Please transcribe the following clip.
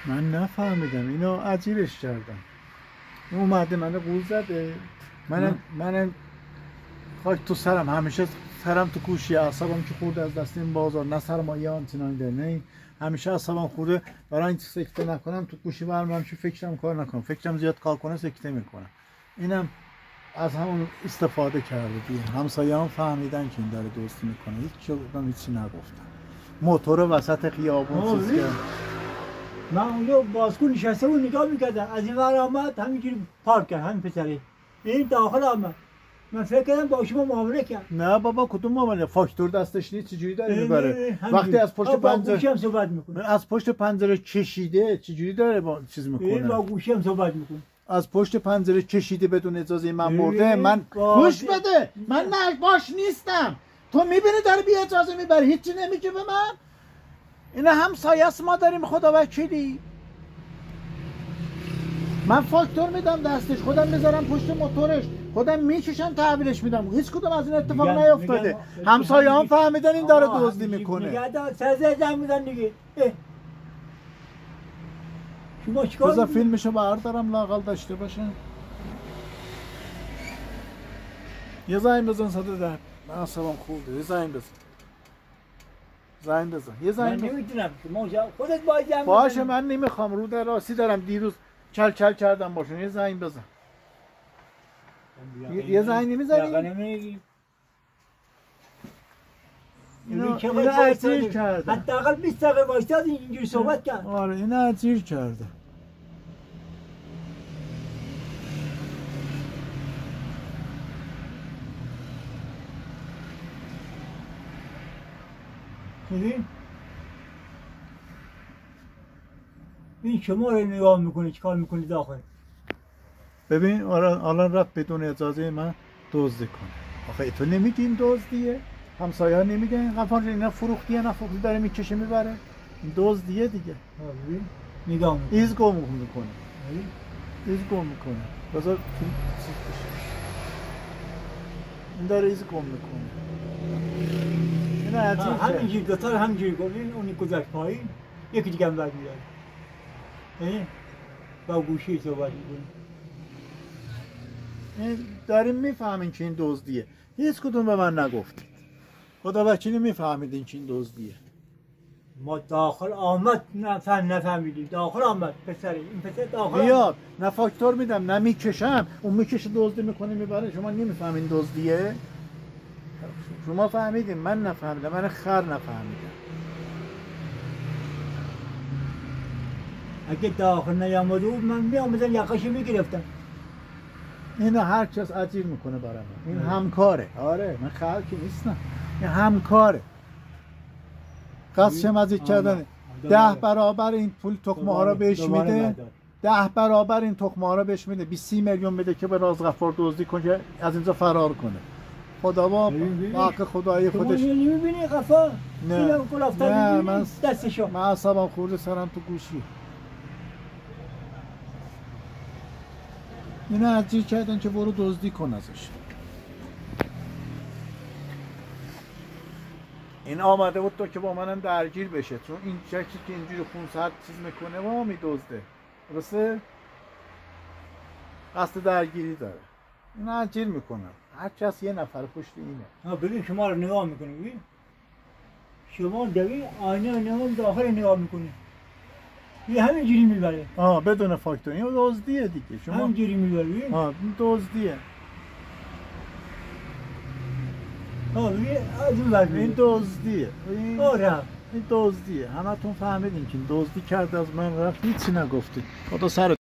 من نفهمیدم اینو عجیبش کردم. این اومده منو قول زده. من خاک تو سرم، همیشه سرم تو گوشی، اعصابم که خورده از دست این بازار، نه سرمایه آنتینان ده، نه همیشه اعصابم خورده برای اینکه سکته نکنم تو گوشی برم چه فکرم کار نکنم، فکرم زیاد کار کنه سکته میکنم. اینم از همون استفاده کرده دیگه. همسایه‌ام فهمیدن که این داره دوستی میکنه، هیچی نگفتم. موتور وسط خیابون چیز کرد. من اونجا بازکن نشسته بود نگاه میکردم، از این ور آمد همینجوری پارک کرد همین پسره، این داخل آمد. من فکر کردم با شما معامله کرد. نه بابا کدوم معامله؟ فاکتور دستش نیست، چجوری داره میبره؟ وقتی از پشت پنجره گوشی هم صحبت میکنه، از پشت پنجره کشیده چجوری داره با چیز میکنه؟ با گوشی هم صحبت میکنه. از پشت پنجره کشیده بدون اجازه من برده. من گوش بده، من باش نیستم. تو میبینی داره بی اجازه میبره، هیچی نمیگه به من. اینا همسایه است، ما داریم خدا وکیلی. من فاکتور میدم دستش، خودم میذارم پشت موتورش، خودم میکشم تحویلش میدم. هیچ کدوم از این اتفاق نیافتاده. همسایه هم فهمیدن این داره دزدی میکنه. نگه سزه زن میدن دیگه. شما چیکار بذار فیلمشو بردارم لااقل داشته باشم. یه زنگ بزن 110. من اصابم خورده. یه زنگ بزن. زنگ بزن. یه زنگ بزن. من نمیتونم. شما خودت باید زنگ باشه من نمیخوام، رو در راسی دارم، دیروز کل کردم باشون. یه زنگ بزن. یه زنگ نمیزنی؟ اینو عجیر کرده. حداقل 20 دقیقه وایساد اینجوری صحبت کرد. آره اینو عجیر کرده. ببین این شما رو نگاه میکنه چیکار میکنی داخل. ببین الان رفت بدون اجازه من دزدی کنه. آخه تو نمیگی این دزدیه؟ همسایه ها نمیگن این قفار اینا فروختیه نفروختی داره میکشه میبره؟ این دزدیه دیگه. ببین نگاه میکنه، ایز گم میکنه، ایز گم میکنه. بذار این داره ایز گم میکنه. همینجوری دوتا رو همینجوری کنین، اونی گذاشت پایین، یکی دیگه هم برمیداره. با گوشی صحبت میکنیم. داریم میفهمین که این دزدیه. هیچ کدوم به من نگفتید. خدا وکیلی میفهمیدین که این دزدیه. ما داخل آمد نفهمیدیم. داخل آمد پسر، این پسر داخل بیاد نه فاکتور میدم نه میکشم، اون میکشه دزدی میکنه میبره. شما نمیفهمین دزدیه؟ شما فهمیدین، من نفهمیدم، من خر نفهمیدم. اگه داخل نیامده بود من میامدم یقاشو میگرفتم. اینو هر کس عجیر میکنه برای من. این همکاره. آره من خر که نیستم، این همکاره. قصدشم عجیر کردن 10 برابر این پول تخمه ها رو بهش میده. 10 برابر این تخمه ها رو بهش میده. 20 میلیون بده که به رازغفار دزدی کنه که از اینجا فرار کنه. خدا با حق خدای خودش. تو نمیبینی غفار؟ نه نه من دستشو من اعصابم خورده سرم تو گوشی. اینو عجیر کردن که برو دزدی کن ازش. این آمده بود تو که با منم درگیر بشه، چون این شکلی که اینجوری خونسرد چیز میکنه و میدزده. درسته؟ قصد درگیری داره. اینو عجیر میکنم. هر کس یه نفر پشت اینه. ببین شما رو نگاه میکنه. ببین شما دوی آینه نگاه داخل نگاه میکنه. یه همینجوری میبره. بدون فاکتور. این دزدیه دیگه. شما همینجوری میبره. این دزدیه. این دزدیه. این دزدیه. همتون فهمیدین که این دزدی کرده از من رفت، هیچی نگفتید. خدا سر